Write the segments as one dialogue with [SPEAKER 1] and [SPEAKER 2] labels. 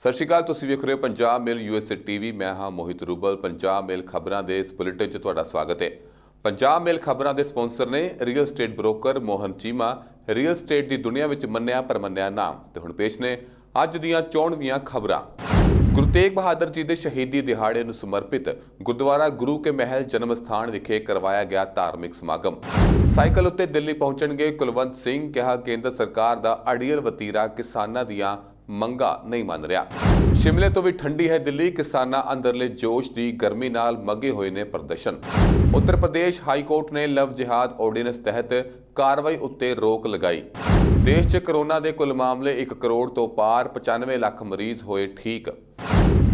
[SPEAKER 1] ਸਤਿ ਸ਼੍ਰੀ ਅਕਾਲ। ਤੁਸੀਂ ਵੇਖ ਰਹੇ ਹੋ ਪੰਜਾਬ ਮੇਲ USA TV। ਮੈਂ ਹਾਂ ਮੋਹਿਤ ਰੂਬਲ। ਪੰਜਾਬ ਮੇਲ ਖਬਰਾਂ ਦੇ ਇਸ ਬੁਲੇਟਿਨ 'ਚ ਤੁਹਾਡਾ ਸਵਾਗਤ ਹੈ। ਪੰਜਾਬ ਮੇਲ ਖਬਰਾਂ ਦੇ ਸਪਾਂਸਰ ਨੇ real estate broker Mohan Cheema, real estate ਦੀ ਦੁਨੀਆ ਵਿੱਚ ਮੰਨਿਆ ਪਰਮੰਨਿਆ ਨਾਮ। ਤੇ ਹੁਣ ਪੇਸ਼ ਨੇ ਅੱਜ ਦੀਆਂ 94ਵੀਆਂ ਖਬਰਾਂ। ਗੁਰੂ ਤੇਗ ਬਹਾਦਰ ਜੀ ਦੇ ਸ਼ਹੀਦੀ ਦਿਹਾੜੇ ਨੂੰ ਸਮਰਪਿਤ ਗੁਰਦੁਆਰਾ ਗੁਰੂ ਕੇ ਮਹਿਲ ਜਨਮ ਸਥਾਨ ਵਿਖੇ ਕਰਵਾਇਆ ਗਿਆ ਧਾਰਮਿਕ ਸਮਾਗਮ। ਸਾਈਕਲ ਉੱਤੇ ਦਿੱਲੀ ਪਹੁੰਚਣਗੇ ਕੁਲਵੰਤ ਸਿੰਘ। ਕਿਹਾ ਕੇਂਦਰ ਸਰਕਾਰ ਦਾ ਅੜੀਅਲ ਵਤੀਰਾ ਕਿਸਾਨਾਂ ਦੀਆਂ ਮੰਗਾ ਨਹੀਂ ਮੰਨ ਰਿਹਾ। ਸ਼ਿਮਲੇ ਤੋਂ ਵੀ ਠੰਡੀ ਹੈ ਦਿੱਲੀ। ਕਿਸਾਨਾਂ ਅੰਦਰਲੇ ਜੋਸ਼ ਦੀ ਗਰਮੀ ਨਾਲ ਮੱਗੇ ਹੋਏ ਨੇ ਪ੍ਰਦਰਸ਼ਨ। ਉੱਤਰ ਪ੍ਰਦੇਸ਼ ਹਾਈ ਕੋਰਟ ਨੇ ਲਵ ਜਿਹਾਦ ਆਰਡੀਨੈਂਸ ਤਹਿਤ ਕਾਰਵਾਈ ਉੱਤੇ ਰੋਕ ਲਗਾਈ। ਦੇਸ਼ 'ਚ ਕੋਰੋਨਾ ਦੇ ਕੁੱਲ ਮਾਮਲੇ 1 ਕਰੋੜ ਤੋਂ ਪਾਰ, 95 ਲੱਖ ਮਰੀਜ਼ ਹੋਏ ਠੀਕ।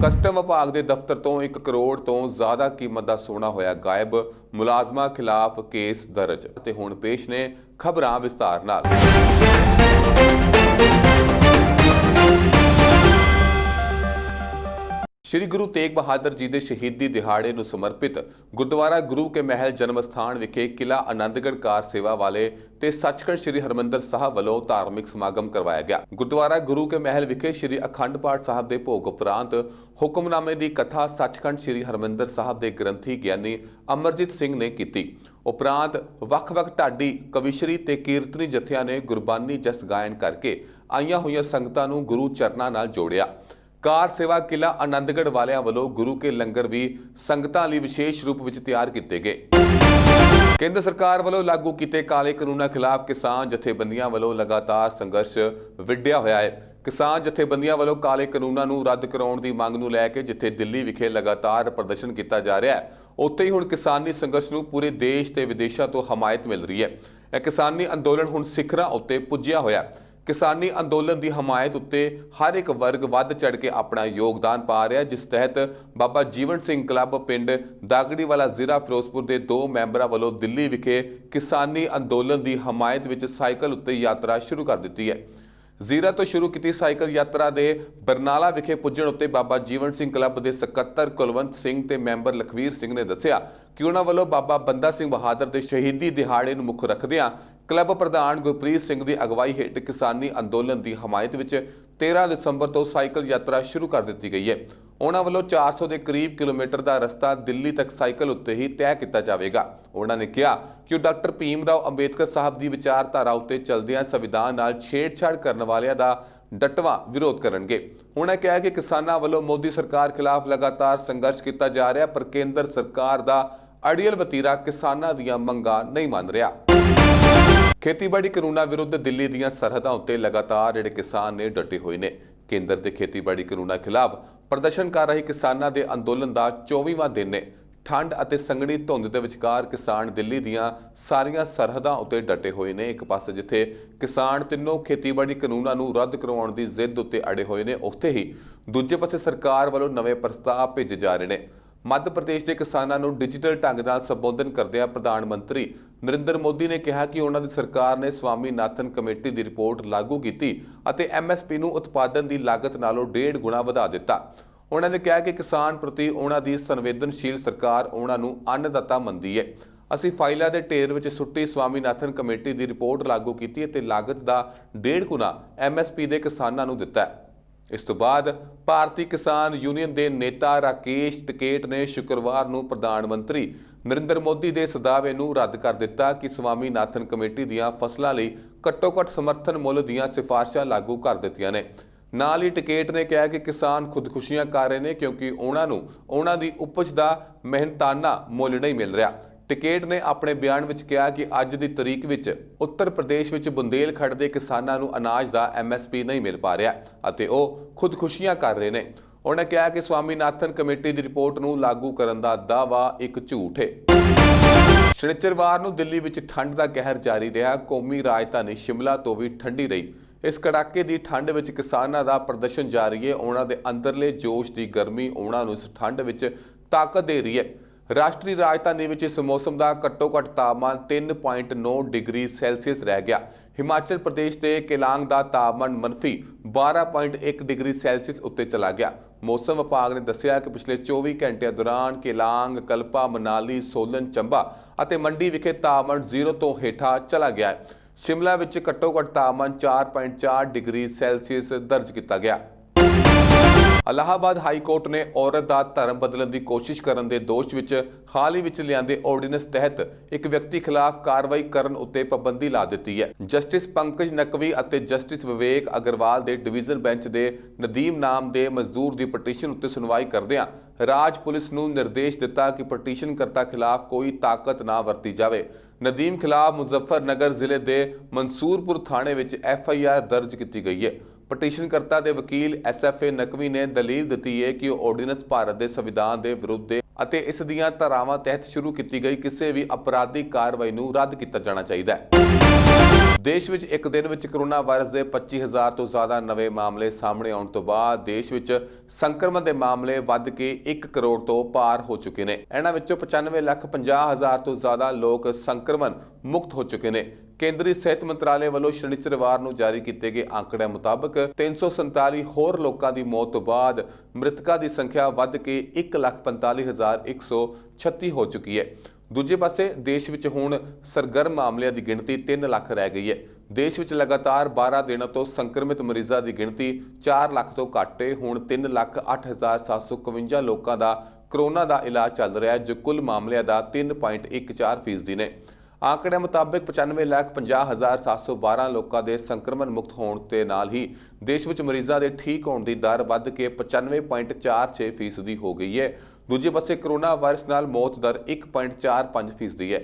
[SPEAKER 1] ਕਸਟਮ ਵਿਭਾਗ ਦੇ ਦਫ਼ਤਰ ਤੋਂ 1 ਕਰੋੜ ਤੋਂ ਜ਼ਿਆਦਾ ਕੀਮਤ ਦਾ ਸੋਨਾ ਹੋਇਆ ਗਾਇਬ। ਮੁਲਾਜ਼ਮਾਂ ਖਿਲਾਫ ਕੇਸ ਦਰਜ। ਤੇ ਹੁਣ ਪੇਸ਼ ਨੇ ਖਬਰਾਂ ਵਿਸਤਾਰ ਨਾਲ। ਸ਼੍ਰੀ ਗੁਰੂ ਤੇਗ ਬਹਾਦਰ ਜੀ ਦੇ ਸ਼ਹੀਦੀ ਦਿਹਾੜੇ ਨੂੰ ਸਮਰਪਿਤ ਗੁਰਦੁਆਰਾ ਗੁਰੂ ਕੇ ਮਹਿਲ ਜਨਮ ਸਥਾਨ ਵਿਖੇ ਕਿਲਾ ਆਨੰਦਗੜ੍ਹ ਕਾਰ ਸੇਵਾ ਵਾਲੇ ਤੇ ਸੱਚਖੰਡ ਸ਼੍ਰੀ ਹਰਿਮੰਦਰ ਸਾਹਿਬ ਵੱਲੋਂ ਧਾਰਮਿਕ ਸਮਾਗਮ ਕਰਵਾਇਆ ਗਿਆ। ਗੁਰਦੁਆਰਾ ਗੁਰੂ ਕੇ ਮਹਿਲ ਵਿਖੇ ਸ਼੍ਰੀ ਅਖੰਡ ਪਾਠ ਸਾਹਿਬ ਦੇ ਭੋਗ ਉਪਰੰਤ ਹੁਕਮਨਾਮੇ ਦੀ ਕਥਾ ਸੱਚਖੰਡ ਸ਼੍ਰੀ ਹਰਿਮੰਦਰ ਸਾਹਿਬ ਦੇ ਗ੍ਰੰਥੀ ਗਿਆਨੀ ਅਮਰਜੀਤ ਸਿੰਘ ਨੇ ਕੀਤੀ। ਉਪਰੰਤ ਵੱਖ-ਵੱਖ ਢਾਡੀ ਕਵਿਸ਼ਰੀ ਤੇ ਕੀਰਤਨੀ ਜਥਿਆਂ ਨੇ ਗੁਰਬਾਨੀ ਜਸ ਗਾਇਨ ਕਰਕੇ ਆਈਆਂ ਹੋਈਆਂ ਸੰਗਤਾਂ ਨੂੰ ਗੁਰੂ ਚਰਨਾਂ ਨਾਲ ਜੋੜਿਆ। ਕਾਰ ਸੇਵਾ ਕਿਲਾ ਆਨੰਦਗੜ੍ਹ ਵਾਲਿਆਂ ਵੱਲੋਂ ਗੁਰੂ ਕੇ ਲੰਗਰ ਵੀ ਸੰਗਤਾਂ ਲਈ ਵਿਸ਼ੇਸ਼ ਰੂਪ ਵਿੱਚ ਤਿਆਰ ਕੀਤੇ ਗਏ। ਕੇਂਦਰ ਸਰਕਾਰ ਵੱਲੋਂ ਲਾਗੂ ਕੀਤੇ ਕਾਲੇ ਕਾਨੂੰਨਾਂ ਖਿਲਾਫ ਕਿਸਾਨ ਜਥੇਬੰਦੀਆਂ ਵੱਲੋਂ ਲਗਾਤਾਰ ਸੰਘਰਸ਼ ਵਿੱਢਿਆ ਹੋਇਆ ਹੈ। ਕਿਸਾਨ ਜਥੇਬੰਦੀਆਂ ਵੱਲੋਂ ਕਾਲੇ ਕਾਨੂੰਨਾਂ ਨੂੰ ਰੱਦ ਕਰਾਉਣ ਦੀ ਮੰਗ ਨੂੰ ਲੈ ਕੇ ਜਿੱਥੇ ਦਿੱਲੀ ਵਿਖੇ ਲਗਾਤਾਰ ਪ੍ਰਦਰਸ਼ਨ ਕੀਤਾ ਜਾ ਰਿਹਾ ਹੈ, ਉੱਥੇ ਹੀ ਹੁਣ ਕਿਸਾਨੀ ਸੰਘਰਸ਼ ਨੂੰ ਪੂਰੇ ਦੇਸ਼ ਤੇ ਵਿਦੇਸ਼ਾਂ ਤੋਂ ਹਮਾਇਤ ਮਿਲ ਰਹੀ ਹੈ। ਇਹ ਕਿਸਾਨੀ ਅੰਦੋਲਨ ਹੁਣ ਸਿਖਰਾਂ ਉੱਤੇ ਪੁੱਜਿਆ ਹੋਇਆ ਹੈ। ਕਿਸਾਨੀ ਅੰਦੋਲਨ ਦੀ ਹਮਾਇਤ ਉੱਤੇ ਹਰ ਇੱਕ ਵਰਗ ਵੱਧ ਚੜ ਕੇ ਆਪਣਾ ਯੋਗਦਾਨ ਪਾ ਰਿਹਾ, ਜਿਸ ਤਹਿਤ ਬਾਬਾ ਜੀਵਨ ਸਿੰਘ ਕਲੱਬ ਪਿੰਡ ਦਾਗੜੀਵਾਲਾ ਜ਼ਿਲ੍ਹਾ ਫਿਰੋਜ਼ਪੁਰ ਦੇ 2 ਮੈਂਬਰਾਂ ਵੱਲੋਂ ਦਿੱਲੀ ਵਿਖੇ ਕਿਸਾਨੀ ਅੰਦੋਲਨ ਦੀ ਹਮਾਇਤ ਵਿੱਚ ਸਾਈਕਲ ਉੱਤੇ ਯਾਤਰਾ ਸ਼ੁਰੂ ਕਰ ਦਿੱਤੀ ਹੈ। ਜ਼ੀਰਾ ਤੋਂ ਸ਼ੁਰੂ ਕੀਤੀ ਸਾਈਕਲ ਯਾਤਰਾ ਦੇ ਬਰਨਾਲਾ ਵਿਖੇ ਪੁੱਜਣ ਉੱਤੇ ਬਾਬਾ ਜੀਵਨ ਸਿੰਘ ਕਲੱਬ ਦੇ ਸਕੱਤਰ ਕੁਲਵੰਤ ਸਿੰਘ ਤੇ ਮੈਂਬਰ ਲਖਵੀਰ ਸਿੰਘ ਨੇ ਦੱਸਿਆ ਕਿ ਉਹਨਾਂ ਵੱਲੋਂ ਬਾਬਾ ਬੰਦਾ ਸਿੰਘ ਬਹਾਦਰ ਦੇ ਸ਼ਹੀਦੀ ਦਿਹਾੜੇ ਨੂੰ ਮੁੱਖ ਰੱਖਦਿਆਂ ਕਲੱਬ ਪ੍ਰਧਾਨ ਗੁਰਪ੍ਰੀਤ ਸਿੰਘ ਦੀ ਅਗਵਾਈ ਹੇਠ ਕਿਸਾਨੀ ਅੰਦੋਲਨ ਦੀ ਹਮਾਇਤ ਵਿੱਚ 13 ਦਸੰਬਰ ਤੋਂ ਸਾਈਕਲ ਯਾਤਰਾ ਸ਼ੁਰੂ ਕਰ ਦਿੱਤੀ ਗਈ ਹੈ। ਉਹਨਾਂ ਵੱਲੋਂ 400 ਦੇ ਕਰੀਬ ਕਿਲੋਮੀਟਰ ਦਾ ਰਸਤਾ ਦਿੱਲੀ ਤੱਕ ਸਾਈਕਲ ਉੱਤੇ ਹੀ ਤੈਅ ਕੀਤਾ ਜਾਵੇਗਾ। ਉਹਨਾਂ ਨੇ ਕਿਹਾ ਕਿ ਉਹ ਡਾਕਟਰ ਭੀਮ ਰਾਓ ਅੰਬੇਦਕਰ ਸਾਹਿਬ ਦੀ ਵਿਚਾਰਧਾਰਾ ਉੱਤੇ ਚੱਲਦਿਆਂ ਸੰਵਿਧਾਨ ਨਾਲ ਛੇੜਛਾੜ ਕਰਨ ਵਾਲਿਆਂ ਦਾ ਡਟਵਾਂ ਵਿਰੋਧ ਕਰਨਗੇ। ਉਹਨਾਂ ਕਿਹਾ ਕਿ ਕਿਸਾਨਾਂ ਵੱਲੋਂ ਮੋਦੀ ਸਰਕਾਰ ਖਿਲਾਫ ਲਗਾਤਾਰ ਸੰਘਰਸ਼ ਕੀਤਾ ਜਾ ਰਿਹਾ, ਪਰ ਕੇਂਦਰ ਸਰਕਾਰ ਦਾ ਅੜੀਅਲ ਵਤੀਰਾ ਕਿਸਾਨਾਂ ਦੀਆਂ ਮੰਗਾਂ ਨਹੀਂ ਮੰਨ ਰਿਹਾ। ਖੇਤੀਬਾੜੀ ਕਾਨੂੰਨਾਂ ਵਿਰੁੱਧ ਦਿੱਲੀ ਦੀਆਂ ਸਰਹੱਦਾਂ ਉੱਤੇ ਲਗਾਤਾਰ ਜਿਹੜੇ ਕਿਸਾਨ ਨੇ ਡਟੇ ਹੋਏ ਨੇ। ਕੇਂਦਰ ਦੇ ਖੇਤੀਬਾੜੀ ਕਾਨੂੰਨਾਂ ਖਿਲਾਫ ਪ੍ਰਦਰਸ਼ਨ ਕਰ ਰਹੇ ਕਿਸਾਨਾਂ ਦੇ ਅੰਦੋਲਨ ਦਾ 24ਵਾਂ ਦਿਨ ਨੇ। ਠੰਡ ਅਤੇ ਸੰਘਣੀ ਧੁੰਦ ਦੇ ਵਿਚਕਾਰ ਕਿਸਾਨ ਦਿੱਲੀ ਦੀਆਂ ਸਾਰੀਆਂ ਸਰਹੱਦਾਂ ਉੱਤੇ ਡਟੇ ਹੋਏ ਨੇ। ਇੱਕ ਪਾਸੇ ਜਿੱਥੇ ਕਿਸਾਨ ਤਿੰਨੋਂ ਖੇਤੀਬਾੜੀ ਕਾਨੂੰਨਾਂ ਨੂੰ ਰੱਦ ਕਰਵਾਉਣ ਦੀ ਜ਼ਿੱਦ ਉੱਤੇ ਅੜੇ ਹੋਏ ਨੇ, ਉੱਥੇ ਹੀ ਦੂਜੇ ਪਾਸੇ ਸਰਕਾਰ ਵੱਲੋਂ ਨਵੇਂ ਪ੍ਰਸਤਾਵ ਭੇਜੇ ਜਾ ਰਹੇ ਨੇ। ਮੱਧ ਪ੍ਰਦੇਸ਼ ਦੇ ਕਿਸਾਨਾਂ ਨੂੰ ਡਿਜੀਟਲ ਢੰਗ ਨਾਲ ਸੰਬੋਧਨ ਕਰਦਿਆਂ ਪ੍ਰਧਾਨ ਮੰਤਰੀ ਨਰਿੰਦਰ ਮੋਦੀ ਨੇ ਕਿਹਾ ਕਿ ਉਹਨਾਂ ਦੀ ਸਰਕਾਰ ਨੇ ਸਵਾਮੀਨਾਥਨ ਕਮੇਟੀ ਦੀ ਰਿਪੋਰਟ ਲਾਗੂ ਕੀਤੀ ਅਤੇ MSP ਨੂੰ ਉਤਪਾਦਨ ਦੀ ਲਾਗਤ ਨਾਲੋਂ 1.5 ਗੁਣਾ ਵਧਾ ਦਿੱਤਾ। ਉਹਨਾਂ ਨੇ ਕਿਹਾ ਕਿ ਕਿਸਾਨ ਪ੍ਰਤੀ ਉਹਨਾਂ ਦੀ ਸੰਵੇਦਨਸ਼ੀਲ ਸਰਕਾਰ ਉਹਨਾਂ ਨੂੰ ਅੰਨਦਾਤਾ ਮੰਨਦੀ ਹੈ। ਅਸੀਂ ਫਾਈਲਾਂ ਦੇ ਢੇਰ ਵਿੱਚ ਸੁੱਟੀ ਸਵਾਮੀਨਾਥਨ ਕਮੇਟੀ ਦੀ ਰਿਪੋਰਟ ਲਾਗੂ ਕੀਤੀ ਅਤੇ ਲਾਗਤ ਦਾ 1.5 ਗੁਣਾ MSP ਦੇ ਕਿਸਾਨਾਂ ਨੂੰ ਦਿੱਤਾ ਹੈ। ਇਸ ਤੋਂ ਬਾਅਦ ਭਾਰਤੀ ਕਿਸਾਨ ਯੂਨੀਅਨ ਦੇ ਨੇਤਾ ਰਾਕੇਸ਼ ਟਿਕੇਟ ਨੇ ਸ਼ੁੱਕਰਵਾਰ ਨੂੰ ਪ੍ਰਧਾਨ ਮੰਤਰੀ ਨਰਿੰਦਰ ਮੋਦੀ ਦੇ ਸਦਾਵੇ ਨੂੰ ਰੱਦ ਕਰ ਦਿੱਤਾ ਕਿ ਸਵਾਮੀਨਾਥਨ ਕਮੇਟੀ ਦੀਆਂ ਫਸਲਾਂ ਲਈ ਘੱਟੋ-ਘੱਟ ਸਮਰਥਨ ਮੁੱਲ ਦੀਆਂ ਸਿਫਾਰਸ਼ਾਂ ਲਾਗੂ ਕਰ ਦਿੱਤੀਆਂ ਨੇ। ਨਾਲ ਹੀ ਟਿਕੇਟ ਨੇ ਕਿਹਾ ਕਿ ਕਿਸਾਨ ਖੁਦਕੁਸ਼ੀਆਂ ਕਰ ਰਹੇ ਨੇ ਕਿਉਂਕਿ ਉਹਨਾਂ ਨੂੰ ਉਹਨਾਂ ਦੀ ਉਪਜ ਦਾ ਮਿਹਨਤਾਨਾ ਮੁੱਲ ਨਹੀਂ ਮਿਲ ਰਿਹਾ। ਟਿਕੇਟ ਨੇ ਆਪਣੇ ਬਿਆਨ ਵਿੱਚ ਕਿਹਾ ਕਿ ਅੱਜ ਦੀ ਤਰੀਕ ਵਿੱਚ ਉੱਤਰ ਪ੍ਰਦੇਸ਼ ਵਿੱਚ ਬੁੰਦੇਲਖੰਡ ਦੇ ਕਿਸਾਨਾਂ ਨੂੰ ਅਨਾਜ ਦਾ MSP ਨਹੀਂ ਮਿਲ ਪਾ ਰਿਹਾ ਅਤੇ ਉਹ ਖੁਦਕੁਸ਼ੀਆਂ ਕਰ ਰਹੇ ਨੇ। ਉਹਨਾਂ ਕਿਹਾ ਕਿ ਸਵਾਮੀਨਾਥਨ ਕਮੇਟੀ ਦੀ ਰਿਪੋਰਟ ਨੂੰ ਲਾਗੂ ਕਰਨ ਦਾ ਦਾਅਵਾ ਇੱਕ ਝੂਠ ਹੈ। ਸ਼ਨੀਚਰਵਾਰ ਨੂੰ ਦਿੱਲੀ ਵਿੱਚ ਠੰਡ ਦਾ ਕਹਿਰ ਜਾਰੀ ਰਿਹਾ। ਕੌਮੀ ਰਾਜਧਾਨੀ ਸ਼ਿਮਲਾ ਤੋਂ ਵੀ ਠੰਡੀ ਰਹੀ। ਇਸ ਕੜਾਕੇ ਦੀ ਠੰਡ ਵਿੱਚ ਕਿਸਾਨਾਂ ਦਾ ਪ੍ਰਦਰਸ਼ਨ ਜਾਰੀ ਹੈ। ਉਹਨਾਂ ਦੇ ਅੰਦਰਲੇ ਜੋਸ਼ ਦੀ ਗਰਮੀ ਉਹਨਾਂ ਨੂੰ ਇਸ ਠੰਡ ਵਿੱਚ ਤਾਕਤ ਦੇ ਰਹੀ ਹੈ। ਰਾਸ਼ਟਰੀ ਰਾਜਧਾਨੀ ਵਿੱਚ ਇਸ ਮੌਸਮ ਦਾ ਘੱਟੋ-ਘੱਟ ਤਾਪਮਾਨ 3.9 ਡਿਗਰੀ ਸੈਲਸੀਅਸ ਰਹਿ ਗਿਆ। ਹਿਮਾਚਲ ਪ੍ਰਦੇਸ਼ ਦੇ ਕੇਲਾਂਗ ਦਾ ਤਾਪਮਾਨ -12.1 ਡਿਗਰੀ ਸੈਲਸੀਅਸ ਉੱਤੇ ਚਲਾ ਗਿਆ। ਮੌਸਮ ਵਿਭਾਗ ਨੇ ਦੱਸਿਆ ਕਿ ਪਿਛਲੇ 24 ਘੰਟਿਆਂ ਦੌਰਾਨ ਕੇਲਾਂਗ, ਕਲਪਾ, ਮਨਾਲੀ, ਸੋਲਨ, ਚੰਬਾ ਅਤੇ ਮੰਡੀ ਵਿਖੇ ਤਾਪਮਾਨ 0 ਤੋਂ ਹੇਠਾਂ ਚਲਾ ਗਿਆ ਹੈ। शिमला विच घट्टो घट्ट तापमान 4.4 डिग्री सैल्सीयस दर्ज किया गया। ਇਲਾਹਾਬਾਦ ਹਾਈ ਕੋਰਟ ਨੇ ਔਰਤ ਦਾ ਧਰਮ ਬਦਲਣ ਦੀ ਕੋਸ਼ਿਸ਼ ਕਰਨ ਦੇ ਦੋਸ਼ ਵਿੱਚ ਹਾਲ ਹੀ ਵਿੱਚ ਲਿਆਂਦੇ ਆਰਡੀਨੈਂਸ ਤਹਿਤ ਇੱਕ ਵਿਅਕਤੀ ਖਿਲਾਫ ਕਾਰਵਾਈ ਕਰਨ ਉੱਤੇ ਪਾਬੰਦੀ ਲਾ ਦਿੱਤੀ ਹੈ। ਜਸਟਿਸ ਪੰਕਜ ਨਕਵੀ ਅਤੇ ਜਸਟਿਸ ਵਿਵੇਕ ਅਗਰਵਾਲ ਦੇ ਡਿਵੀਜ਼ਨ ਬੈਂਚ ਦੇ ਨਦੀਮ ਨਾਮ ਦੇ ਮਜ਼ਦੂਰ ਦੀ ਪਟੀਸ਼ਨ ਉੱਤੇ ਸੁਣਵਾਈ ਕਰਦਿਆਂ ਰਾਜ ਪੁਲਿਸ ਨੂੰ ਨਿਰਦੇਸ਼ ਦਿੱਤਾ ਕਿ ਪਟੀਸ਼ਨਕਰਤਾ ਖਿਲਾਫ ਕੋਈ ਤਾਕਤ ਨਾ ਵਰਤੀ ਜਾਵੇ। ਨਦੀਮ ਖਿਲਾਫ ਮੁਜ਼ੱਫਰਨਗਰ ਜ਼ਿਲ੍ਹੇ ਦੇ ਮਨਸੂਰਪੁਰ ਥਾਣੇ ਵਿੱਚ FIR ਦਰਜ ਕੀਤੀ ਗਈ ਹੈ। ਪਟੀਸ਼ਨਕਰਤਾ ਦੇ ਵਕੀਲ SFA ਨਕਵੀ ਨੇ ਦਲੀਲ ਦਿੱਤੀ ਹੈ ਕਿ ਉਹ ਆਰਡੀਨੈਂਸ ਭਾਰਤ ਦੇ ਸੰਵਿਧਾਨ ਦੇ ਵਿਰੁੱਧ ਹੈ ਅਤੇ ਇਸ ਦੀਆਂ ਧਾਰਾਵਾਂ ਤਹਿਤ ਸ਼ੁਰੂ ਕੀਤੀ ਗਈ ਕਿਸੇ ਵੀ ਅਪਰਾਧਿਕ ਕਾਰਵਾਈ ਨੂੰ ਰੱਦ ਕੀਤਾ ਜਾਣਾ ਚਾਹੀਦਾ ਹੈ। ਦੇਸ਼ ਵਿੱਚ ਇੱਕ ਦਿਨ ਵਿੱਚ ਕਰੋਨਾ ਵਾਇਰਸ ਦੇ 25000 ਤੋਂ ਜ਼ਿਆਦਾ ਨਵੇਂ ਮਾਮਲੇ ਸਾਹਮਣੇ ਆਉਣ ਤੋਂ ਬਾਅਦ ਦੇਸ਼ ਵਿੱਚ ਸੰਕਰਮਣ ਦੇ ਮਾਮਲੇ ਵੱਧ ਕੇ 1 ਕਰੋੜ ਤੋਂ ਪਾਰ ਹੋ ਚੁੱਕੇ ਨੇ। ਇਹਨਾਂ ਵਿੱਚੋਂ 95,50,000 ਤੋਂ ਜ਼ਿਆਦਾ ਲੋਕ ਸੰਕਰਮਣ ਮੁਕਤ ਹੋ ਚੁੱਕੇ ਨੇ। ਕੇਂਦਰੀ ਸਿਹਤ ਮੰਤਰਾਲੇ ਵੱਲੋਂ ਸ਼ਨੀਚਰਵਾਰ ਨੂੰ ਜਾਰੀ ਕੀਤੇ ਗਏ ਅੰਕੜਿਆਂ ਮੁਤਾਬਕ 347 ਹੋਰ ਲੋਕਾਂ ਦੀ ਮੌਤ ਤੋਂ ਬਾਅਦ ਮ੍ਰਿਤਕਾਂ ਦੀ ਸੰਖਿਆ ਵੱਧ ਕੇ 1,45,136 ਹੋ ਚੁੱਕੀ ਹੈ। ਦੂਜੇ ਪਾਸੇ ਦੇਸ਼ ਵਿੱਚ ਹੁਣ ਸਰਗਰਮ ਮਾਮਲਿਆਂ ਦੀ ਗਿਣਤੀ 3 ਲੱਖ ਰਹਿ ਗਈ ਹੈ। ਦੇਸ਼ ਵਿੱਚ ਲਗਾਤਾਰ 12 ਦਿਨਾਂ ਤੋਂ ਸੰਕਰਮਿਤ ਮਰੀਜ਼ਾਂ ਦੀ ਗਿਣਤੀ 4 ਲੱਖ ਤੋਂ ਘੱਟ ਹੈ। ਹੁਣ 3,08,751 ਲੋਕਾਂ ਦਾ ਕਰੋਨਾ ਦਾ ਇਲਾਜ ਚੱਲ ਰਿਹਾ ਹੈ, ਜੋ ਕੁੱਲ ਮਾਮਲਿਆਂ ਦਾ 3.14% ਨੇ। ਆંકੜਿਆਂ ਮੁਤਾਬਕ 95,50,712 ਲੋਕਾਂ ਦੇ ਸੰਕਰਮਣ ਮੁਕਤ ਹੋਣ ਤੇ ਨਾਲ ਹੀ ਦੇਸ਼ ਵਿੱਚ ਮਰੀਜ਼ਾਂ ਦੇ ਠੀਕ ਹੋਣ ਦੀ ਦਰ ਵੱਧ ਕੇ 95.46% ਹੋ ਗਈ ਹੈ। ਦੂਜੇ ਪਾਸੇ ਕਰੋਨਾ ਵਾਇਰਸ ਨਾਲ ਮੌਤ ਦਰ 1.45% ਹੈ।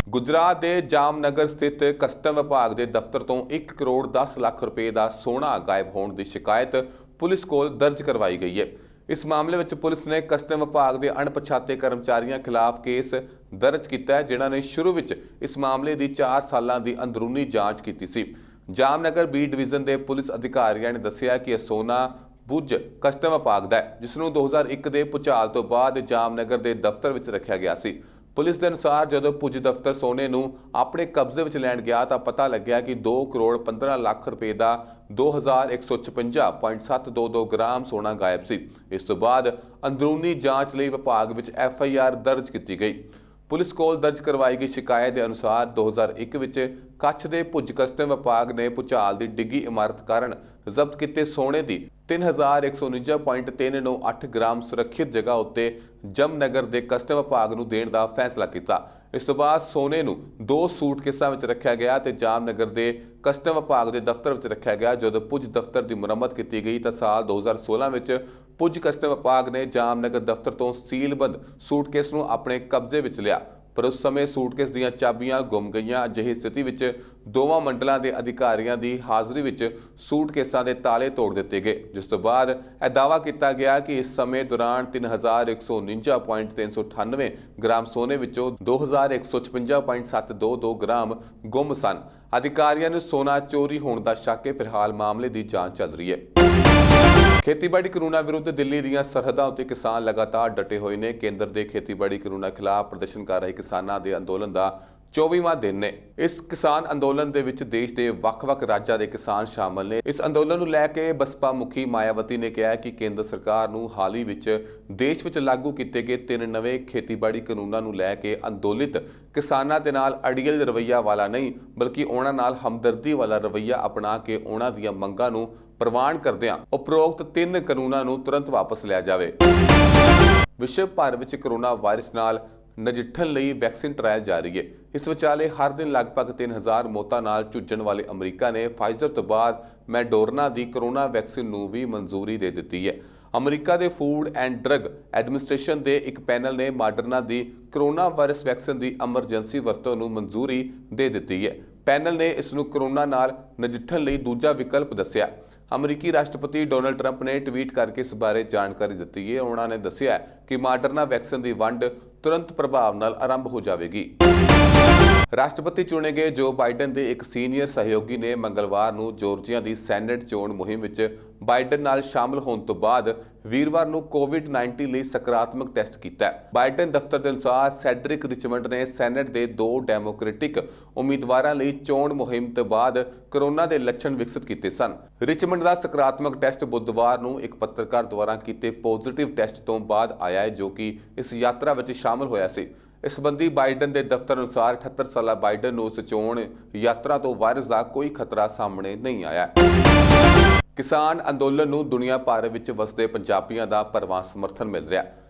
[SPEAKER 1] ਗੁਜਰਾਤ ਦੇ ਜਾਮਨਗਰ ਸਥਿਤ ਕਸਟਮ ਵਿਭਾਗ ਦੇ ਦਫ਼ਤਰ ਤੋਂ 1 ਕਰੋੜ 10 ਲੱਖ ਰੁਪਏ ਦਾ ਸੋਨਾ ਗਾਇਬ ਹੋਣ ਦੀ ਸ਼ਿਕਾਇਤ ਪੁਲਿਸ ਕੋਲ ਦਰਜ ਕਰਵਾਈ ਗਈ ਹੈ। ਇਸ ਮਾਮਲੇ ਵਿੱਚ ਪੁਲਿਸ ਨੇ ਕਸਟਮ ਵਿਭਾਗ ਦੇ ਅਣਪਛਾਤੇ ਕਰਮਚਾਰੀਆਂ ਖਿਲਾਫ ਕੇਸ ਦਰਜ ਕੀਤਾ ਹੈ, ਜਿਨ੍ਹਾਂ ਨੇ ਸ਼ੁਰੂ ਵਿੱਚ ਇਸ ਮਾਮਲੇ ਦੀ 4 ਸਾਲਾਂ ਦੀ ਅੰਦਰੂਨੀ ਜਾਂਚ ਕੀਤੀ ਸੀ। ਜਾਮਨਗਰ B ਡਿਵੀਜ਼ਨ ਦੇ ਪੁਲਿਸ ਅਧਿਕਾਰੀਆਂ ਨੇ ਦੱਸਿਆ ਕਿ ਇਹ ਸੋਨਾ ਬੁੱਝ ਕਸਟਮ ਵਿਭਾਗ ਦਾ ਹੈ, ਜਿਸ ਨੂੰ 2001 ਦੇ ਭੁਚਾਲ ਤੋਂ ਬਾਅਦ ਜਾਮਨਗਰ ਦੇ ਦਫ਼ਤਰ ਵਿੱਚ ਰੱਖਿਆ ਗਿਆ ਸੀ। ਪੁਲਿਸ ਦੇ ਅਨੁਸਾਰ ਜਦੋਂ ਪੁੱਜ ਦਫ਼ਤਰ ਸੋਨੇ ਨੂੰ ਆਪਣੇ ਕਬਜ਼ੇ ਵਿੱਚ ਲੈਣ ਗਿਆ ਤਾਂ ਪਤਾ ਲੱਗਿਆ ਕਿ 2 ਕਰੋੜ 15 ਲੱਖ ਰੁਪਏ ਦਾ 2156.722 ਗ੍ਰਾਮ ਸੋਨਾ ਗਾਇਬ ਸੀ। ਇਸ ਤੋਂ ਬਾਅਦ ਅੰਦਰੂਨੀ ਜਾਂਚ ਲਈ ਵਿਭਾਗ ਵਿੱਚ FIR ਦਰਜ ਕੀਤੀ ਗਈ। ਪੁਲਿਸ ਕੋਲ ਦਰਜ ਕਰਵਾਈ ਗਈ ਸ਼ਿਕਾਇਤ ਦੇ ਅਨੁਸਾਰ 2001 ਵਿੱਚ ਕੱਛ ਦੇ ਭੁੱਜ ਕਸਟਮ ਵਿਭਾਗ ਨੇ ਭੁਚਾਲ ਦੀ ਡਿੱਗੀ ਇਮਾਰਤ ਕਾਰਨ ਜ਼ਬਤ ਕੀਤੇ ਸੋਨੇ ਦੀ 3149.398 ਗ੍ਰਾਮ ਸੁਰੱਖਿਅਤ ਜਗ੍ਹਾ ਉੱਤੇ ਜਮਨਗਰ ਦੇ ਕਸਟਮ ਵਿਭਾਗ ਨੂੰ ਦੇਣ ਦਾ ਫੈਸਲਾ ਕੀਤਾ। ਇਸ ਤੋਂ ਬਾਅਦ ਸੋਨੇ ਨੂੰ 2 ਸੂਟਕੇਸਾਂ ਵਿੱਚ ਰੱਖਿਆ ਗਿਆ ਤੇ ਜਾਮਨਗਰ ਦੇ ਕਸਟਮ ਵਿਭਾਗ ਦੇ ਦਫ਼ਤਰ ਵਿੱਚ ਰੱਖਿਆ ਗਿਆ। ਜਦੋਂ ਪੁੱਜ ਦਫ਼ਤਰ ਦੀ ਮੁਰੰਮਤ ਕੀਤੀ ਗਈ ਤਾਂ ਸਾਲ 2016 ਵਿੱਚ ਪੁੱਜ ਕਸਟਮ ਵਿਭਾਗ ਨੇ ਜਾਮਨਗਰ ਦਫ਼ਤਰ ਤੋਂ ਸੀਲਬੰਦ ਸੂਟਕੇਸ ਨੂੰ ਆਪਣੇ ਕਬਜ਼ੇ ਵਿੱਚ ਲਿਆ, ਪਰ ਉਸ ਸਮੇਂ ਸੂਟਕੇਸ ਦੀਆਂ ਚਾਬੀਆਂ ਗੁੰਮ ਗਈਆਂ। ਅਜਿਹੀ ਸਥਿਤੀ ਵਿੱਚ ਦੋਵਾਂ ਮੰਡਲਾਂ ਦੇ ਅਧਿਕਾਰੀਆਂ ਦੀ ਹਾਜ਼ਰੀ ਵਿੱਚ ਸੂਟਕੇਸਾਂ ਦੇ ਤਾਲੇ ਤੋੜ ਦਿੱਤੇ ਗਏ, ਜਿਸ ਤੋਂ ਬਾਅਦ ਇਹ ਦਾਅਵਾ ਕੀਤਾ ਗਿਆ ਕਿ ਇਸ ਸਮੇਂ ਦੌਰਾਨ 3149.398 ਗ੍ਰਾਮ ਸੋਨੇ ਵਿੱਚੋਂ 2156.722 ਗ੍ਰਾਮ ਗੁੰਮ ਸਨ। ਅਧਿਕਾਰੀਆਂ ਨੂੰ ਸੋਨਾ ਚੋਰੀ ਹੋਣ ਦਾ ਸ਼ੱਕ ਹੈ। ਫਿਲਹਾਲ ਮਾਮਲੇ ਦੀ ਜਾਂਚ ਚੱਲ ਰਹੀ ਹੈ। ਖੇਤੀਬਾੜੀ ਕਾਨੂੰਨਾਂ ਵਿਰੁੱਧ ਦਿੱਲੀ ਦੀਆਂ ਸਰਹੱਦਾਂ ਉੱਤੇ ਕਿਸਾਨ ਲਗਾਤਾਰ ਡਟੇ ਹੋਏ ਨੇ। ਕੇਂਦਰ ਦੇ ਖੇਤੀਬਾੜੀ ਕਾਨੂੰਨਾਂ ਖਿਲਾਫ ਪ੍ਰਦਰਸ਼ਨ ਕਰ ਰਹੇ ਕਿਸਾਨਾਂ ਦੇ ਅੰਦੋਲਨ ਦਾ 24ਵਾਂ ਦਿਨ ਨੇ। ਇਸ ਕਿਸਾਨ ਅੰਦੋਲਨ ਦੇ ਵਿੱਚ ਦੇਸ਼ ਦੇ ਵੱਖ-ਵੱਖ ਰਾਜਾਂ ਦੇ ਕਿਸਾਨ ਸ਼ਾਮਲ ਨੇ। ਇਸ ਅੰਦੋਲਨ ਨੂੰ ਲੈ ਕੇ ਬਸਪਾ ਮੁਖੀ ਮਾਇਆਵਤੀ ਨੇ ਕਿਹਾ ਕਿ ਕੇਂਦਰ ਸਰਕਾਰ ਨੂੰ ਹਾਲ ਹੀ ਵਿੱਚ ਦੇਸ਼ ਵਿੱਚ ਲਾਗੂ ਕੀਤੇ ਗਏ 3 ਨਵੇਂ ਖੇਤੀਬਾੜੀ ਕਾਨੂੰਨਾਂ ਨੂੰ ਲੈ ਕੇ ਅੰਦੋਲਿਤ ਕਿਸਾਨਾਂ ਦੇ ਨਾਲ ਅੜੀਅਲ ਰਵੱਈਆ ਵਾਲਾ ਨਹੀਂ, ਬਲਕਿ ਉਹਨਾਂ ਨਾਲ ਹਮਦਰਦੀ ਵਾਲਾ ਰਵੱਈਆ ਅਪਣਾ ਕੇ ਉਹਨਾਂ ਦੀਆਂ ਮੰਗਾਂ ਨੂੰ ਪ੍ਰਵਾਨ ਕਰਦਿਆਂ ਉਪਰੋਕਤ 3 ਕਾਨੂੰਨਾਂ ਨੂੰ ਤੁਰੰਤ ਵਾਪਸ ਲਿਆ ਜਾਵੇ। ਵਿਸ਼ਵ ਭਰ ਵਿੱਚ ਕਰੋਨਾ ਵਾਇਰਸ ਨਾਲ ਨਜਿੱਠਣ ਲਈ ਵੈਕਸੀਨ ਟ੍ਰਾਇਲ ਜਾਰੀ ਹੈ। ਇਸ ਵਿਚਾਲੇ ਹਰ ਦਿਨ ਲਗਭਗ 3000 ਮੌਤਾਂ ਨਾਲ ਜੂਝਣ ਵਾਲੇ ਅਮਰੀਕਾ ਨੇ ਫਾਈਜ਼ਰ ਤੋਂ ਬਾਅਦ ਮੈਡੋਰਨਾ ਦੀ ਕਰੋਨਾ ਵੈਕਸੀਨ ਨੂੰ ਵੀ ਮਨਜ਼ੂਰੀ ਦੇ ਦਿੱਤੀ ਹੈ। ਅਮਰੀਕਾ ਦੇ ਫੂਡ ਐਂਡ ਡਰੱਗ ਐਡਮਿਨਿਸਟ੍ਰੇਸ਼ਨ ਦੇ ਇੱਕ ਪੈਨਲ ਨੇ ਮਾਡਰਨਾ ਦੀ ਕਰੋਨਾ ਵਾਇਰਸ ਵੈਕਸੀਨ ਦੀ ਐਮਰਜੈਂਸੀ ਵਰਤੋਂ ਨੂੰ ਮਨਜ਼ੂਰੀ ਦੇ ਦਿੱਤੀ ਹੈ। ਪੈਨਲ ਨੇ ਇਸ ਨੂੰ ਕਰੋਨਾ ਨਾਲ ਨਜਿੱਠਣ ਲਈ ਦੂਜਾ ਵਿਕਲਪ ਦੱਸਿਆ। ਅਮਰੀਕੀ ਰਾਸ਼ਟਰਪਤੀ ਡੋਨਲਡ ਟਰੰਪ ਨੇ ਟਵੀਟ ਕਰਕੇ ਇਸ ਬਾਰੇ ਜਾਣਕਾਰੀ ਦਿੱਤੀ ਹੈ। ਉਹਨਾਂ ਨੇ ਦੱਸਿਆ ਕਿ ਮਾਡਰਨਾ ਵੈਕਸੀਨ ਦੀ ਵੰਡ ਤੁਰੰਤ ਪ੍ਰਭਾਵ ਨਾਲ ਆਰੰਭ ਹੋ ਜਾਵੇਗੀ। ਰਾਸ਼ਟਰਪਤੀ ਚੁਣੇ ਗਏ ਜੋ ਬਾਈਡਨ ਦੇ ਇੱਕ ਸੀਨੀਅਰ ਸਹਿਯੋਗੀ ਨੇ ਮੰਗਲਵਾਰ ਨੂੰ ਜਾਰਜੀਆ ਦੀ ਸੈਨੇਟ ਚੋਣ ਮੁਹਿੰਮ ਵਿੱਚ ਬਾਈਡਨ ਨਾਲ ਸ਼ਾਮਲ ਹੋਣ ਤੋਂ ਬਾਅਦ ਵੀਰਵਾਰ ਨੂੰ ਕੋਵਿਡ-19 ਲਈ ਸਕਾਰਾਤਮਕ ਟੈਸਟ ਕੀਤਾ। ਬਾਈਡਨ ਦਫ਼ਤਰ ਦੇ ਅਨੁਸਾਰ ਸੈਡਰਿਕ ਰਿਚਮੰਡ ਨੇ ਸੈਨੇਟ ਦੇ 2 ਡੈਮੋਕ੍ਰੈਟਿਕ ਉਮੀਦਵਾਰਾਂ ਲਈ ਚੋਣ ਮੁਹਿੰਮ ਤੋਂ ਬਾਅਦ ਕਰੋਨਾ ਦੇ ਲੱਛਣ ਵਿਕਸਿਤ ਕੀਤੇ ਸਨ। ਰਿਚਮੰਡ ਦਾ ਸਕਾਰਾਤਮਕ ਟੈਸਟ ਬੁੱਧਵਾਰ ਨੂੰ ਇੱਕ ਪੱਤਰਕਾਰ ਦੁਆਰਾ ਕੀਤੇ ਪੋਜ਼ਿਟਿਵ ਟੈਸਟ ਤੋਂ ਬਾਅਦ ਆਇਆ ਹੈ, ਜੋ ਕਿ ਇਸ ਯਾਤਰਾ ਵਿੱਚ ਸ਼ਾਮਲ ਹੋਇਆ ਸੀ। ਇਸ ਸੰਬੰਧੀ ਬਾਈਡਨ ਦੇ ਦਫ਼ਤਰ ਅਨੁਸਾਰ 78 ਸਾਲਾ ਬਾਈਡਨ ਨੂੰ ਇਸ ਚੋਣ ਯਾਤਰਾ ਤੋਂ ਵਾਇਰਸ ਦਾ ਕੋਈ ਖਤਰਾ ਸਾਹਮਣੇ ਨਹੀਂ ਆਇਆ। ਕਿਸਾਨ ਅੰਦੋਲਨ ਨੂੰ ਦੁਨੀਆ ਭਰ ਵਿੱਚ ਵਸਦੇ ਪੰਜਾਬੀਆਂ ਦਾ ਭਰਵਾਂ ਸਮਰਥਨ ਮਿਲ ਰਿਹਾ।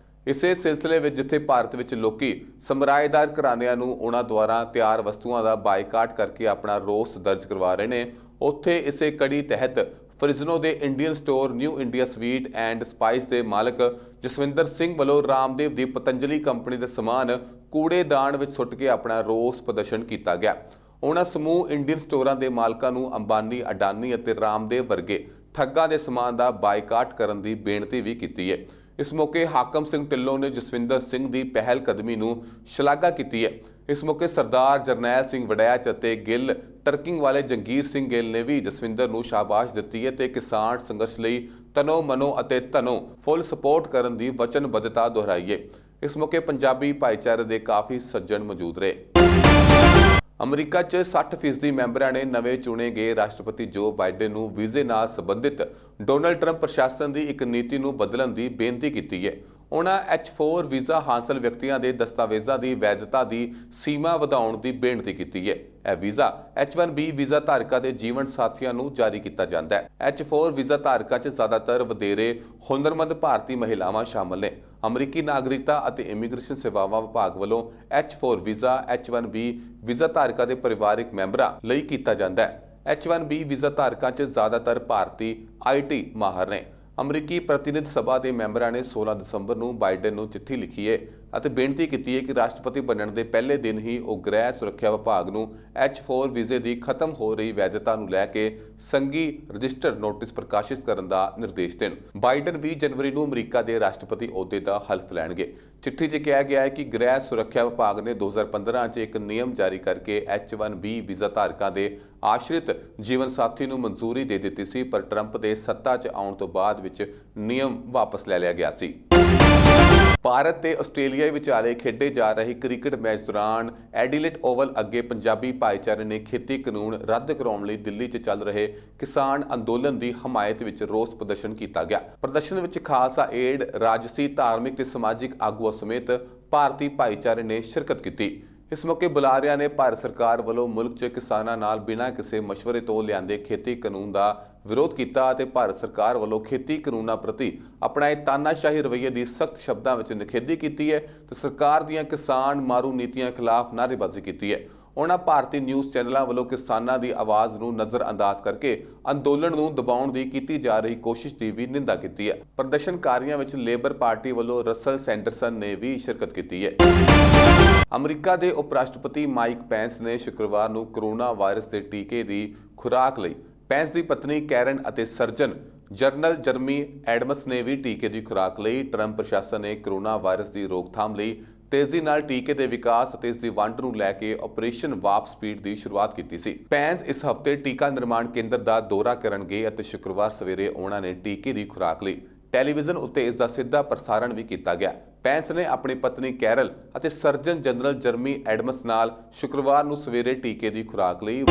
[SPEAKER 1] ਇਸੇ ਸਿਲਸਿਲੇ ਵਿੱਚ ਜਿੱਥੇ ਭਾਰਤ ਵਿੱਚ ਲੋਕੀ ਸਮਰਾਏਦਾਰ ਘਰਾਣਿਆਂ ਨੂੰ ਉਹਨਾਂ ਦੁਆਰਾ ਤਿਆਰ ਵਸਤੂਆਂ ਦਾ ਬਾਈਕਾਟ ਕਰਕੇ ਆਪਣਾ ਰੋਸ ਦਰਜ ਕਰਵਾ ਰਹੇ ਨੇ, ਉੱਥੇ ਇਸੇ ਕੜੀ ਤਹਿਤ ਫਰਿਜ਼ਨੋ ਦੇ Indian store new India sweet and spice ਦੇ ਮਾਲਕ ਜਸਵਿੰਦਰ ਸਿੰਘ ਵੱਲੋਂ ਰਾਮਦੇਵ ਦੀ ਪਤੰਜਲੀ ਕੰਪਨੀ ਦੇ ਸਮਾਨ ਕੂੜੇਦਾਨ ਵਿੱਚ ਸੁੱਟ ਕੇ ਆਪਣਾ ਰੋਸ ਪ੍ਰਦਰਸ਼ਨ ਕੀਤਾ ਗਿਆ। ਉਹਨਾਂ ਸਮੂਹ ਇੰਡੀਅਨ ਸਟੋਰਾਂ ਦੇ ਮਾਲਕਾਂ ਨੂੰ ਅੰਬਾਨੀ, ਅਡਾਨੀ ਅਤੇ ਰਾਮਦੇਵ ਵਰਗੇ ਠੱਗਾਂ ਦੇ ਸਮਾਨ ਦਾ ਬਾਈਕਾਟ ਕਰਨ ਦੀ ਬੇਨਤੀ ਵੀ ਕੀਤੀ ਹੈ। ਇਸ ਮੌਕੇ ਹਾਕਮ ਸਿੰਘ ਢਿੱਲੋਂ ਨੇ ਜਸਵਿੰਦਰ ਸਿੰਘ ਦੀ ਪਹਿਲ ਕਦਮੀ ਨੂੰ ਸ਼ਲਾਘਾ ਕੀਤੀ ਹੈ। ਇਸ ਮੌਕੇ ਸਰਦਾਰ ਜਰਨੈਲ ਸਿੰਘ ਵੜੈਚ ਅਤੇ ਗਿੱਲ ਟਰਕਿੰਗ ਵਾਲੇ ਜੰਗੀਰ ਸਿੰਘ ਗਿੱਲ ਨੇ ਵੀ ਜਸਵਿੰਦਰ ਨੂੰ ਸ਼ਾਬਾਸ਼ ਦਿੱਤੀ ਹੈ ਤੇ ਕਿਸਾਨ ਸੰਘਰਸ਼ ਲਈ ਤਨੋ ਮਨੋ ਅਤੇ ਧਨੋਂ ਫੁੱਲ ਸਪੋਰਟ ਕਰਨ ਦੀ ਵਚਨਬੱਧਤਾ ਦੁਹਰਾਈ ਹੈ। ਇਸ ਮੌਕੇ ਪੰਜਾਬੀ ਭਾਈਚਾਰੇ ਦੇ ਕਾਫੀ ਸੱਜਣ ਮੌਜੂਦ ਰਹੇ। ਅਮਰੀਕਾ 'ਚ 60% ਮੈਂਬਰਾਂ ਨੇ ਨਵੇਂ ਚੁਣੇ ਗਏ ਰਾਸ਼ਟਰਪਤੀ ਜੋ ਬਾਈਡਨ ਨੂੰ ਵੀਜ਼ੇ ਨਾਲ ਸੰਬੰਧਿਤ ਡੋਨਲਡ ਟਰੰਪ ਪ੍ਰਸ਼ਾਸਨ ਦੀ ਇੱਕ ਨੀਤੀ ਨੂੰ ਬਦਲਣ ਦੀ ਬੇਨਤੀ ਕੀਤੀ ਹੈ। ਉਹਨਾਂ H4 ਵੀਜ਼ਾ ਹਾਸਲ ਵਿਅਕਤੀਆਂ ਦੇ ਦਸਤਾਵੇਜ਼ਾਂ ਦੀ ਵੈਧਤਾ ਦੀ ਸੀਮਾ ਵਧਾਉਣ ਦੀ ਬੇਨਤੀ ਕੀਤੀ ਹੈ। ਇਹ ਵੀਜ਼ਾ H1B ਵੀਜ਼ਾ ਧਾਰਕਾਂ ਦੇ ਜੀਵਨ ਸਾਥੀਆਂ ਨੂੰ ਜਾਰੀ ਕੀਤਾ ਜਾਂਦਾ ਹੈ। H4 ਵੀਜ਼ਾ ਧਾਰਕਾਂ 'ਚ ਜ਼ਿਆਦਾਤਰ ਵਧੇਰੇ ਹੁਨਰਮੰਦ ਭਾਰਤੀ ਮਹਿਲਾਵਾਂ ਸ਼ਾਮਲ ਨੇ। ਅਮਰੀਕੀ ਨਾਗਰਿਕਤਾ ਅਤੇ ਇਮੀਗ੍ਰੇਸ਼ਨ ਸੇਵਾਵਾਂ ਵਿਭਾਗ ਵੱਲੋਂ H4 ਵੀਜ਼ਾ H1B ਵੀਜ਼ਾ ਧਾਰਕਾਂ ਦੇ ਪਰਿਵਾਰਕ ਮੈਂਬਰਾਂ ਲਈ ਕੀਤਾ ਜਾਂਦਾ ਹੈ। H1B ਵੀਜ਼ਾ ਧਾਰਕਾਂ 'ਚ ਜ਼ਿਆਦਾਤਰ ਭਾਰਤੀ IT ਮਾਹਰ ਨੇ। ਅਮਰੀਕੀ ਪ੍ਰਤੀਨਿਧ ਸਭਾ ਦੇ ਮੈਂਬਰਾਂ ਨੇ 16 ਦਸੰਬਰ ਨੂੰ ਬਾਈਡਨ ਨੂੰ ਚਿੱਠੀ ਲਿਖੀ ਹੈ ਅਤੇ ਬੇਨਤੀ ਕੀਤੀ ਹੈ ਕਿ ਰਾਸ਼ਟਰਪਤੀ ਬਣਨ ਦੇ ਪਹਿਲੇ ਦਿਨ ਹੀ ਉਹ ਗ੍ਰਹਿ ਸੁਰੱਖਿਆ ਵਿਭਾਗ ਨੂੰ H4 ਵੀਜ਼ੇ ਦੀ ਖਤਮ ਹੋ ਰਹੀ ਵੈਧਤਾ ਨੂੰ ਲੈ ਕੇ ਸੰਘੀ ਰਜਿਸਟਰ ਨੋਟਿਸ ਪ੍ਰਕਾਸ਼ਿਤ ਕਰਨ ਦਾ ਨਿਰਦੇਸ਼ ਦੇਣ। ਬਾਈਡਨ 20 ਜਨਵਰੀ ਨੂੰ ਅਮਰੀਕਾ ਦੇ ਰਾਸ਼ਟਰਪਤੀ ਅਹੁਦੇ ਦਾ ਹਲਫ ਲੈਣਗੇ। ਚਿੱਠੀ 'ਚ ਕਿਹਾ ਗਿਆ ਹੈ ਕਿ ਗ੍ਰਹਿ ਸੁਰੱਖਿਆ ਵਿਭਾਗ ਨੇ 2015 'ਚ ਇੱਕ ਨਿਯਮ ਜਾਰੀ ਕਰਕੇ H1B ਵੀਜ਼ਾ ਧਾਰਕਾਂ ਦੇ ਆਸ਼ਰਿਤ ਜੀਵਨ ਸਾਥੀ ਨੂੰ ਮਨਜ਼ੂਰੀ ਦੇ ਦਿੱਤੀ ਸੀ, ਪਰ ਟਰੰਪ ਦੇ ਸੱਤਾ 'ਚ ਆਉਣ ਤੋਂ ਬਾਅਦ ਵਿੱਚ ਨਿਯਮ ਵਾਪਸ ਲੈ ਲਿਆ ਗਿਆ ਸੀ। ਭਾਰਤ ਤੇ ਆਸਟ੍ਰੇਲੀਆ ਵਿਚਾਲੇ ਖੇਡੇ ਜਾ ਰਹੇ ਕ੍ਰਿਕਟ ਮੈਚ ਦੌਰਾਨ ਐਡੀਲੇਡ ਓਵਲ ਅੱਗੇ ਪੰਜਾਬੀ ਭਾਈਚਾਰੇ ਨੇ ਖੇਤੀ ਕਾਨੂੰਨ ਰੱਦ ਕਰਾਉਣ ਲਈ ਦਿੱਲੀ 'ਚ ਚੱਲ ਰਹੇ ਕਿਸਾਨ ਅੰਦੋਲਨ ਦੀ ਹਮਾਇਤ ਵਿੱਚ ਰੋਸ ਪ੍ਰਦਰਸ਼ਨ ਕੀਤਾ ਗਿਆ। ਪ੍ਰਦਰਸ਼ਨ ਵਿੱਚ ਖਾਲਸਾ ਏਡ, ਰਾਜਸੀ, ਧਾਰਮਿਕ ਤੇ ਸਮਾਜਿਕ ਆਗੂਆਂ ਸਮੇਤ ਭਾਰਤੀ ਭਾਈਚਾਰੇ ਨੇ ਸ਼ਿਰਕਤ ਕੀਤੀ। ਇਸ ਮੌਕੇ ਬੁਲਾਰਿਆਂ ਨੇ ਭਾਰਤ ਸਰਕਾਰ ਵੱਲੋਂ ਮੁਲਕ 'ਚ ਕਿਸਾਨਾਂ ਨਾਲ ਬਿਨਾਂ ਕਿਸੇ ਮਸ਼ਵਰੇ ਤੋਂ ਲਿਆਂਦੇ ਖੇਤੀ ਕਾਨੂੰਨ ਦਾ ਵਿਰੋਧ ਕੀਤਾ ਅਤੇ ਭਾਰਤ ਸਰਕਾਰ ਵੱਲੋਂ ਖੇਤੀ ਕਾਨੂੰਨਾਂ ਪ੍ਰਤੀ ਅਪਣਾਏ ਤਾਨਾਸ਼ਾਹੀ ਰਵੱਈਏ ਦੀ ਸਖਤ ਸ਼ਬਦਾਂ ਵਿੱਚ ਨਿਖੇਧੀ ਕੀਤੀ ਹੈ ਤੇ ਸਰਕਾਰ ਦੀਆਂ ਕਿਸਾਨ ਮਾਰੂ ਨੀਤੀਆਂ ਖਿਲਾਫ ਨਾਅਰੇਬਾਜ਼ੀ ਕੀਤੀ ਹੈ। ਉਹਨਾਂ ਭਾਰਤੀ ਨਿਊਜ਼ ਚੈਨਲਾਂ ਵੱਲੋਂ ਕਿਸਾਨਾਂ ਦੀ ਆਵਾਜ਼ ਨੂੰ ਨਜ਼ਰਅੰਦਾਜ਼ ਕਰਕੇ ਅੰਦੋਲਨ ਨੂੰ ਦਬਾਉਣ ਦੀ ਕੀਤੀ ਜਾ ਰਹੀ ਕੋਸ਼ਿਸ਼ ਦੀ ਵੀ ਨਿੰਦਾ ਕੀਤੀ ਹੈ। ਪ੍ਰਦਰਸ਼ਨਕਾਰੀਆਂ ਵਿੱਚ ਲੇਬਰ ਪਾਰਟੀ ਵੱਲੋਂ ਰਸਲ ਸੈਂਡਰਸਨ ਨੇ ਵੀ ਸ਼ਿਰਕਤ ਕੀਤੀ ਹੈ। ਅਮਰੀਕਾ ਦੇ ਉਪ ਰਾਸ਼ਟਰਪਤੀ ਮਾਈਕ ਪੈਂਸ ਨੇ ਸ਼ੁੱਕਰਵਾਰ ਨੂੰ ਕੋਰੋਨਾ ਵਾਇਰਸ ਦੇ ਟੀਕੇ ਦੀ ਖੁਰਾਕ ਲਈ ਪੈਂਸ ਦੀ ਪਤਨੀ ਕੈਰਨ ਅਤੇ ਸਰਜਨ ਜਨਰਲ ਜਰਮੀ ਐਡਮਸ ਨੇ ਵੀ ਟੀਕੇ ਦੀ ਖੁਰਾਕ ਲਈ। ਟਰੰਪ ਪ੍ਰਸ਼ਾਸਨ ਨੇ ਕੋਰੋਨਾ ਵਾਇਰਸ ਦੀ ਰੋਕਥਾਮ ਲਈ ਤੇਜ਼ੀ ਨਾਲ ਟੀਕੇ ਦੇ ਵਿਕਾਸ ਅਤੇ ਇਸ ਦੀ ਵੰਡ ਨੂੰ ਲੈ ਕੇ ਆਪਰੇਸ਼ਨ ਵਾਰਪ ਸਪੀਡ ਦੀ ਸ਼ੁਰੂਆਤ ਕੀਤੀ ਸੀ। ਪੈਂਸ ਇਸ ਹਫ਼ਤੇ ਟੀਕਾ ਨਿਰਮਾਣ ਕੇਂਦਰ ਦਾ ਦੌਰਾ ਕਰਨਗੇ ਅਤੇ ਸ਼ੁੱਕਰਵਾਰ ਸਵੇਰੇ ਉਹਨਾਂ ਨੇ ਟੀਕੇ ਦੀ ਖੁਰਾਕ ਲਈ ਟੈਲੀਵਿਜ਼ਨ ਉੱਤੇ ਇਸ ਦਾ ਸਿੱਧਾ ਪ੍ਰਸਾਰਣ ਵੀ ਕੀਤਾ ਗਿਆ। ਪੈਂਸ ਨੇ ਆਪਣੀ ਪਤਨੀ ਕੈਰਲ ਅਤੇ ਸਰਜਨ ਜਨਰਲ ਜਰਮੀ ਐਡਮਸ ਨਾਲ ਸ਼ੁੱਕਰਵਾਰ ਨੂੰ ਸਵੇਰੇ ਟੀਕੇ ਦੀ ਖੁਰਾਕ ਲਈ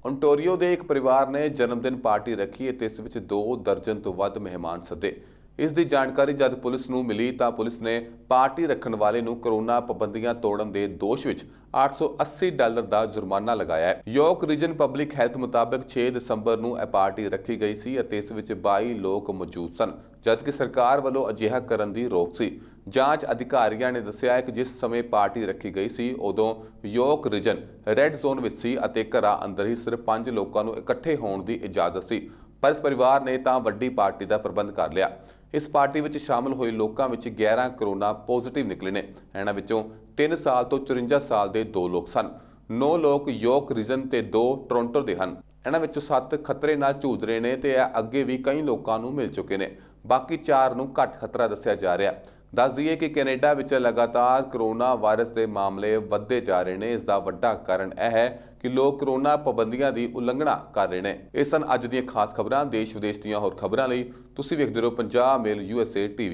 [SPEAKER 1] ਓਨਟਾਰੀਓ ਦੇ ਇੱਕ ਪਰਿਵਾਰ ਨੇ ਜਨਮਦਿਨ ਪਾਰਟੀ ਰੱਖੀ ਅਤੇ ਇਸ ਵਿੱਚ 2 ਦਰਜਨ ਤੋਂ ਵੱਧ ਮਹਿਮਾਨ ਸੱਦੇ। ਇਸ ਦੀ ਜਾਣਕਾਰੀ ਜਦ ਪੁਲਿਸ ਨੂੰ ਮਿਲੀ ਤਾਂ ਪੁਲਿਸ ਨੇ ਪਾਰਟੀ ਰੱਖਣ ਵਾਲੇ ਨੂੰ ਕੋਰੋਨਾ ਪਾਬੰਦੀਆਂ ਤੋੜਨ ਦੇ ਦੋਸ਼ ਵਿੱਚ $880 ਦਾ ਜੁਰਮਾਨਾ ਲਗਾਇਆ ਹੈ। ਯੋਰਕ ਰੀਜਨ ਪਬਲਿਕ ਹੈਲਥ ਮੁਤਾਬਕ 6 ਦਸੰਬਰ ਨੂੰ ਇਹ ਪਾਰਟੀ ਰੱਖੀ ਗਈ ਸੀ ਅਤੇ ਇਸ ਵਿੱਚ 22 ਲੋਕ ਮੌਜੂਦ ਸਨ, ਜਦਕਿ ਸਰਕਾਰ ਵੱਲੋਂ ਅਜਿਹਾ ਕਰਨ ਦੀ ਰੋਕ ਸੀ। ਜਾਂਚ ਅਧਿਕਾਰੀਆਂ ਨੇ ਦੱਸਿਆ ਕਿ ਜਿਸ ਸਮੇਂ ਪਾਰਟੀ ਰੱਖੀ ਗਈ ਸੀ ਉਦੋਂ ਯੋਰਕ ਰੀਜਨ ਰੈੱਡ ਜ਼ੋਨ ਵਿੱਚ ਸੀ ਅਤੇ ਘਰਾਂ ਅੰਦਰ ਹੀ ਸਿਰਫ 5 ਲੋਕਾਂ ਨੂੰ ਇਕੱਠੇ ਹੋਣ ਦੀ ਇਜਾਜ਼ਤ ਸੀ, ਪਰ ਇਸ ਪਰਿਵਾਰ ਨੇ ਤਾਂ ਵੱਡੀ ਪਾਰਟੀ ਦਾ ਪ੍ਰਬੰਧ ਕਰ ਲਿਆ। ਇਸ ਪਾਰਟੀ ਵਿੱਚ ਸ਼ਾਮਲ ਹੋਏ ਲੋਕਾਂ ਵਿੱਚ 11 ਕੋਰੋਨਾ ਪੋਜ਼ਿਟਿਵ ਨਿਕਲੇ ਨੇ। ਇਹਨਾਂ ਵਿੱਚੋਂ 3 ਸਾਲ ਤੋਂ 54 ਸਾਲ ਦੇ 2 ਲੋਕ ਸਨ। 9 ਲੋਕ ਯੋਰਕ ਰੀਜਨ ਤੇ 2 ਟੋਰਾਂਟੋ ਦੇ ਹਨ। ਇਹਨਾਂ ਵਿੱਚੋਂ 7 ਖਤਰੇ ਨਾਲ ਜੂਝ ਰਹੇ ਨੇ ਤੇ ਇਹ ਅੱਗੇ ਵੀ ਕਈ ਲੋਕਾਂ ਨੂੰ ਮਿਲ ਚੁੱਕੇ ਨੇ। ਬਾਕੀ 4 ਨੂੰ ਘੱਟ ਖਤਰਾ ਦੱਸਿਆ ਜਾ ਰਿਹਾ। ਦੱਸ ਦਈਏ ਕਿ ਕੈਨੇਡਾ ਵਿੱਚ ਲਗਾਤਾਰ ਕੋਰੋਨਾ ਵਾਇਰਸ ਦੇ ਮਾਮਲੇ ਵੱਧਦੇ ਜਾ ਰਹੇ ਨੇ। ਇਸ ਦਾ ਵੱਡਾ ਕਾਰਨ ਇਹ ਹੈ ਕਿ ਲੋਕ ਕੋਰੋਨਾ ਪਾਬੰਦੀਆਂ ਦੀ ਉਲੰਘਣਾ ਕਰ ਰਹੇ ਨੇ। ਇਹ ਸਨ ਅੱਜ ਦੀਆਂ ਖਾਸ ਖਬਰਾਂ। ਦੇਸ਼ ਵਿਦੇਸ਼ ਦੀਆਂ ਹੋਰ ਖਬਰਾਂ ਲਈ ਤੁਸੀਂ ਵੇਖਦੇ ਰਹੋ ਪੰਜਾਬ ਮੇਲ USA TV।